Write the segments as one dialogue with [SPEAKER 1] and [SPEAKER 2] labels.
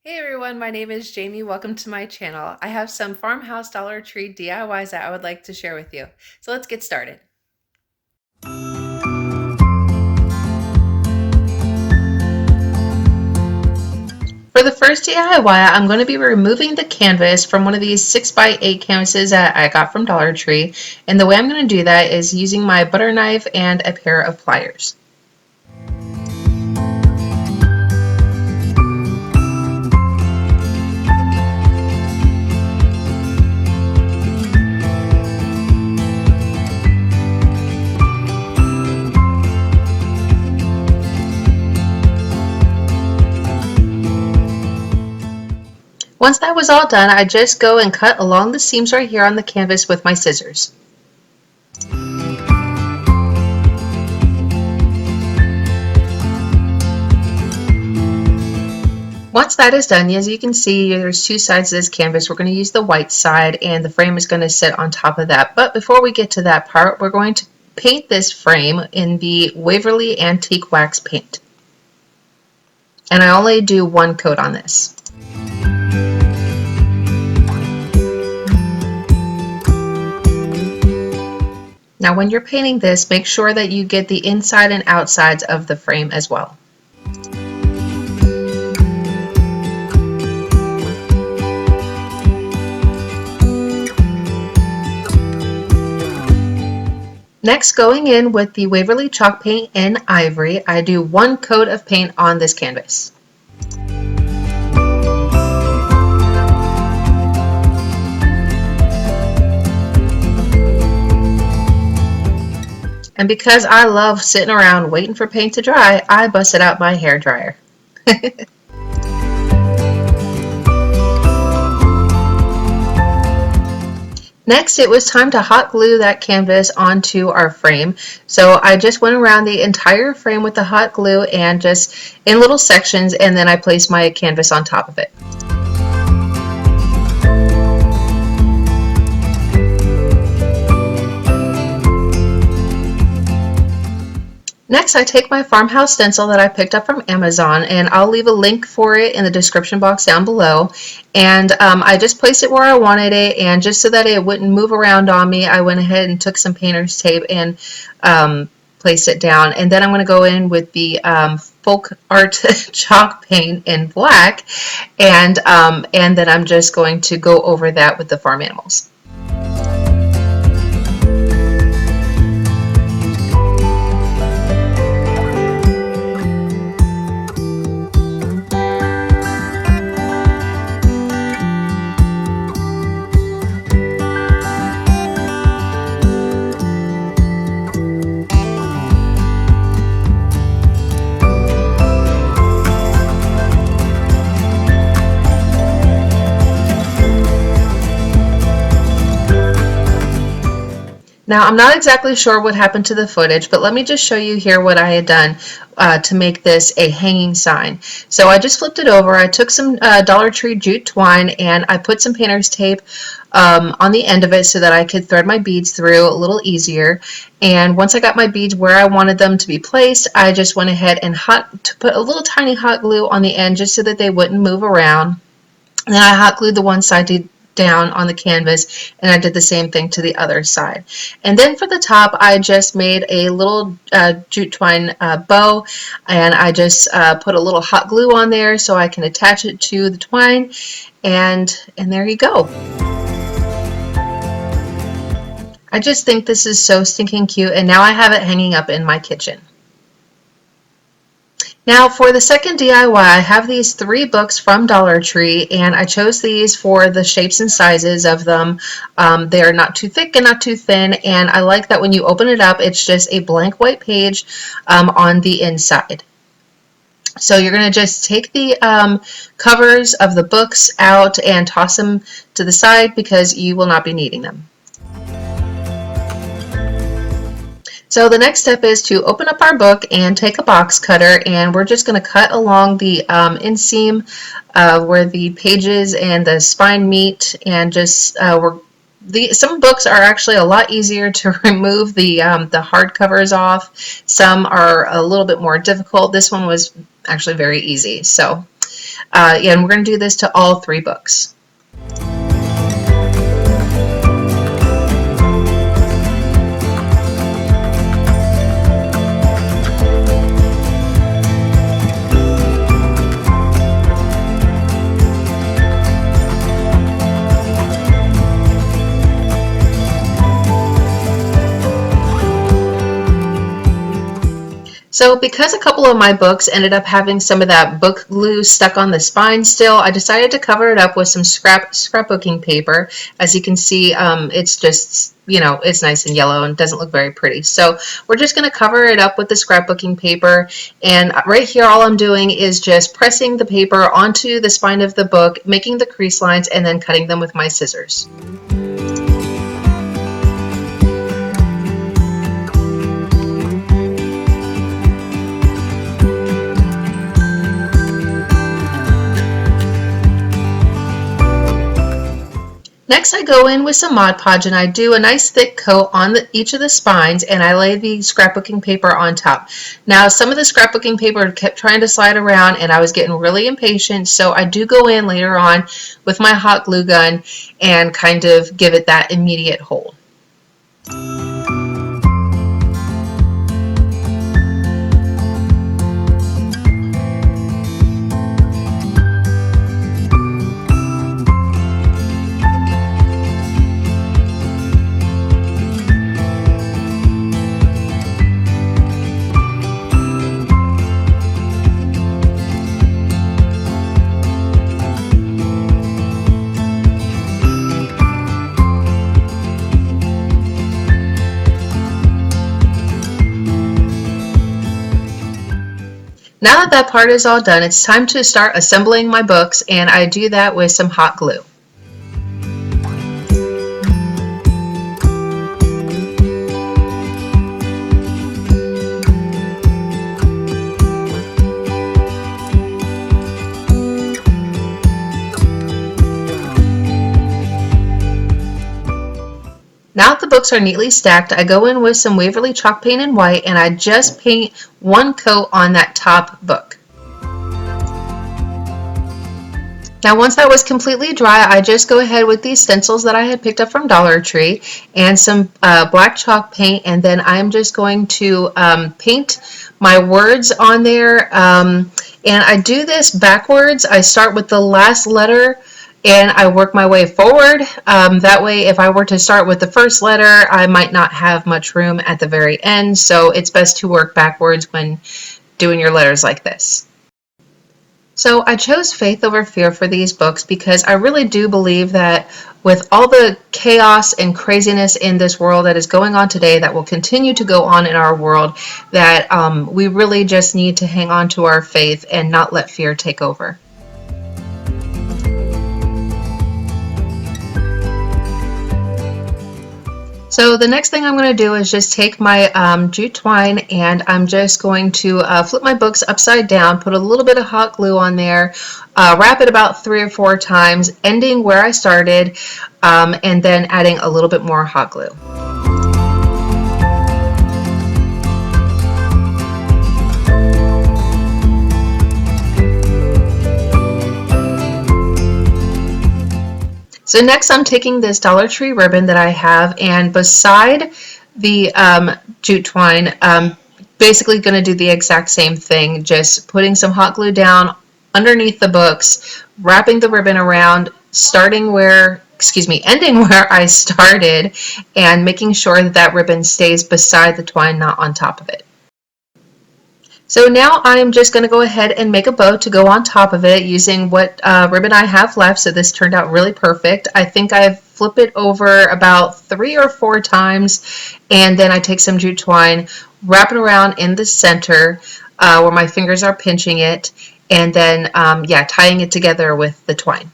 [SPEAKER 1] Hey everyone, my name is Jamie. Welcome to my channel. I have some Farmhouse Dollar Tree DIYs that I would like to share with you. So let's get started. For the first DIY, I'm going to be removing the canvas from one of these 6x8 canvases that I got from Dollar Tree. And the way I'm going to do that is using my butter knife and a pair of pliers. Once that was all done, I just go and cut along the seams right here on the canvas with my scissors. Once that is done, as you can see, there's two sides of this canvas. We're going to use the white side and the frame is going to sit on top of that. But before we get to that part, we're going to paint this frame in the Waverly Antique wax paint. And I only do one coat on this. Now when you're painting this, make sure that you get the inside and outsides of the frame as well. Next, going in with the Waverly chalk paint in Ivory, I do one coat of paint on this canvas. And because I love sitting around waiting for paint to dry, I busted out my hair dryer. Next, it was time to hot glue that canvas onto our frame. So I just went around the entire frame with the hot glue and just in little sections, and then I placed my canvas on top of it. Next, I take my farmhouse stencil that I picked up from Amazon, and I'll leave a link for it in the description box down below. And I just placed it where I wanted it, and just so that it wouldn't move around on me, I went ahead and took some painter's tape and placed it down. And then I'm going to go in with the folk art chalk paint in black, and then I'm just going to go over that with the farm animals. Now, I'm not exactly sure what happened to the footage, but let me just show you here what I had done to make this a hanging sign. So I just flipped it over. I took some Dollar Tree jute twine and I put some painter's tape on the end of it so that I could thread my beads through a little easier. And once I got my beads where I wanted them to be placed, I just went ahead and put a little tiny hot glue on the end just so that they wouldn't move around. And then I hot glued the one side down on the canvas, and I did the same thing to the other side. And then for the top, I just made a little jute twine bow, and I just put a little hot glue on there so I can attach it to the twine, and there you go. I just think this is so stinking cute, and now I have it hanging up in my kitchen. Now for the second DIY, I have these 3 books from Dollar Tree, and I chose these for the shapes and sizes of them. They are not too thick and not too thin, and I like that when you open it up, it's just a blank white page on the inside. So you're going to just take the covers of the books out and toss them to the side because you will not be needing them. So the next step is to open up our book and take a box cutter, and we're just going to cut along the inseam where the pages and the spine meet, and just some books are actually a lot easier to remove the hard covers off. Some are a little bit more difficult. This one was actually very easy. So And we're going to do this to all 3 books. So because a couple of my books ended up having some of that book glue stuck on the spine still, I decided to cover it up with some scrapbooking paper. As you can see, it's just, it's nice and yellow and doesn't look very pretty. So we're just going to cover it up with the scrapbooking paper. And right here, all I'm doing is just pressing the paper onto the spine of the book, making the crease lines, and then cutting them with my scissors. Next, I go in with some Mod Podge and I do a nice thick coat on each of the spines, and I lay the scrapbooking paper on top. Now, some of the scrapbooking paper kept trying to slide around and I was getting really impatient, so I do go in later on with my hot glue gun and kind of give it that immediate hold. Now that part is all done, it's time to start assembling my books, and I do that with some hot glue. Now that the books are neatly stacked, I go in with some Waverly chalk paint in white and I just paint one coat on that top book. Now once that was completely dry, I just go ahead with these stencils that I had picked up from Dollar Tree and some black chalk paint, and then I'm just going to paint my words on there. And I do this backwards. I start with the last letter and I work my way forward. That way, if I were to start with the first letter, I might not have much room at the very end, so it's best to work backwards when doing your letters like this. So I chose Faith Over Fear for these books because I really do believe that with all the chaos and craziness in this world that is going on today, that will continue to go on in our world, that we really just need to hang on to our faith and not let fear take over. So the next thing I'm going to do is just take my jute twine and I'm just going to flip my books upside down, put a little bit of hot glue on there, wrap it about 3 or 4 times, ending where I started, and then adding a little bit more hot glue. So next I'm taking this Dollar Tree ribbon that I have, and beside the jute twine, basically going to do the exact same thing, just putting some hot glue down underneath the books, wrapping the ribbon around, ending where I started, and making sure that that ribbon stays beside the twine, not on top of it. So now I'm just going to go ahead and make a bow to go on top of it using what ribbon I have left. So this turned out really perfect. I think I've flipped it over about 3 or 4 times, and then I take some jute twine, wrap it around in the center where my fingers are pinching it, and then tying it together with the twine.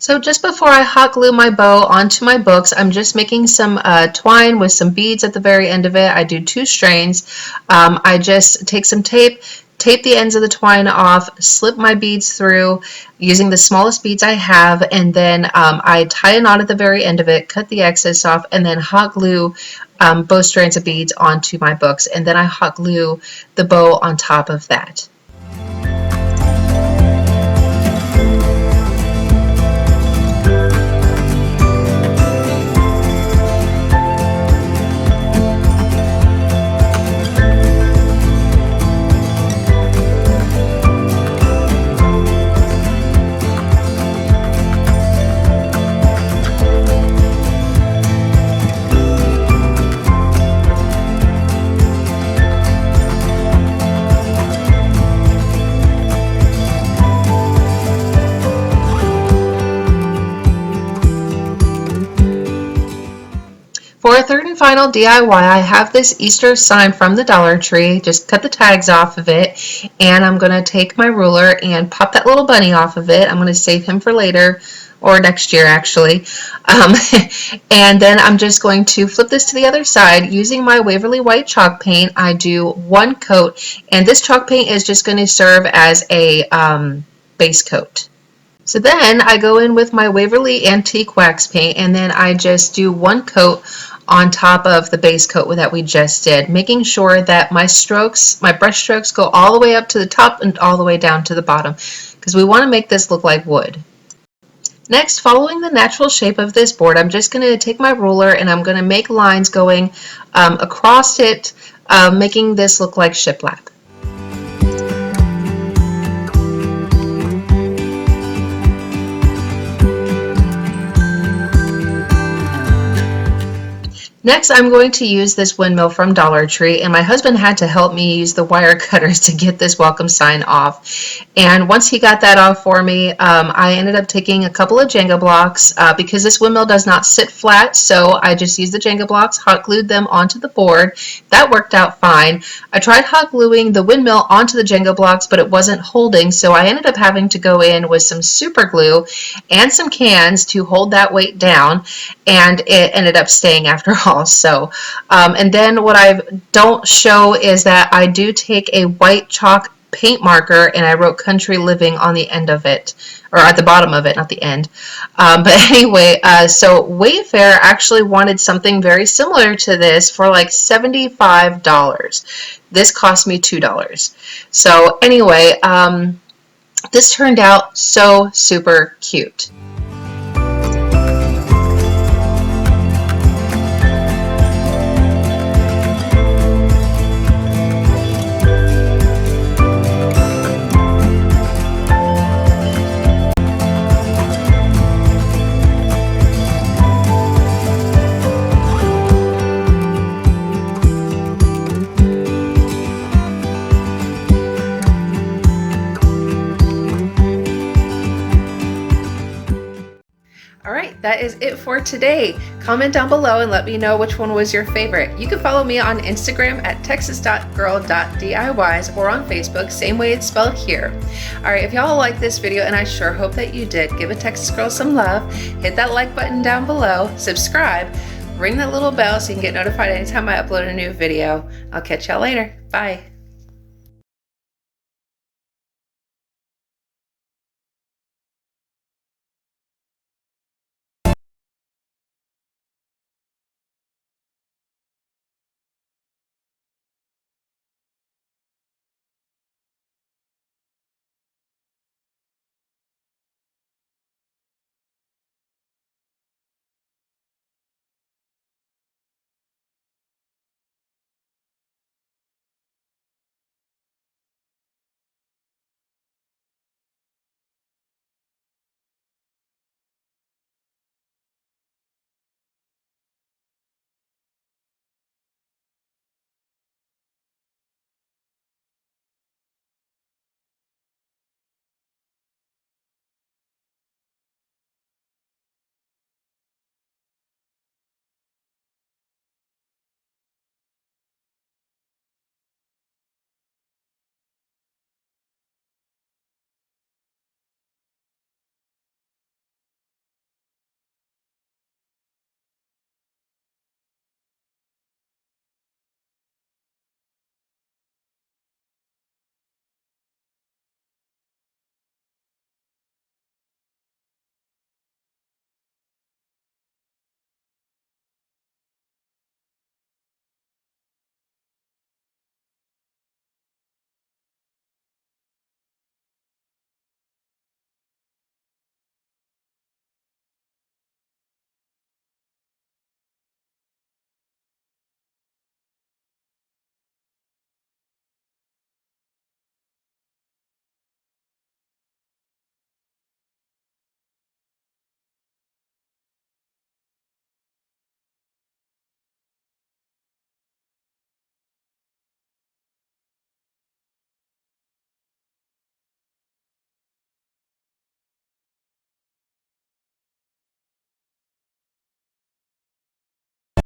[SPEAKER 1] So just before I hot glue my bow onto my books, I'm just making some twine with some beads at the very end of it. I do 2 strains. I just take some tape the ends of the twine off, slip my beads through using the smallest beads I have, and then I tie a knot at the very end of it, cut the excess off, and then hot glue both strands of beads onto my books, and then I hot glue the bow on top of that. For a third and final DIY, I have this Easter sign from the Dollar Tree. Just cut the tags off of it, and I'm going to take my ruler and pop that little bunny off of it. I'm going to save him for later, or next year actually. And then I'm just going to flip this to the other side. Using my Waverly white chalk paint, I do 1 coat, and this chalk paint is just going to serve as a base coat. So then I go in with my Waverly Antique wax paint, and then I just do 1 coat on top of the base coat that we just did, making sure that my brush strokes go all the way up to the top and all the way down to the bottom, because we want to make this look like wood. Next, following the natural shape of this board, I'm just going to take my ruler and I'm going to make lines going across it, making this look like shiplap. Next, I'm going to use this windmill from Dollar Tree, and my husband had to help me use the wire cutters to get this welcome sign off. And once he got that off for me, I ended up taking a couple of Jenga blocks because this windmill does not sit flat, so I just used the Jenga blocks, hot glued them onto the board. That worked out fine. I tried hot gluing the windmill onto the Jenga blocks, but it wasn't holding, so I ended up having to go in with some super glue and some cans to hold that weight down, and it ended up staying after all. So, and then what I don't show is that I do take a white chalk paint marker and I wrote country living on the end of it, or at the bottom of it, not the end. But anyway, so Wayfair actually wanted something very similar to this for like $75. This cost me $2. So anyway, this turned out so super cute. Alright, that is it for today. Comment down below and let me know which one was your favorite. You can follow me on Instagram at texas.girl.diys or on Facebook, same way it's spelled here. Alright, if y'all like this video, and I sure hope that you did, give a Texas Girl some love, hit that like button down below, subscribe, ring that little bell so you can get notified anytime I upload a new video. I'll catch y'all later. Bye.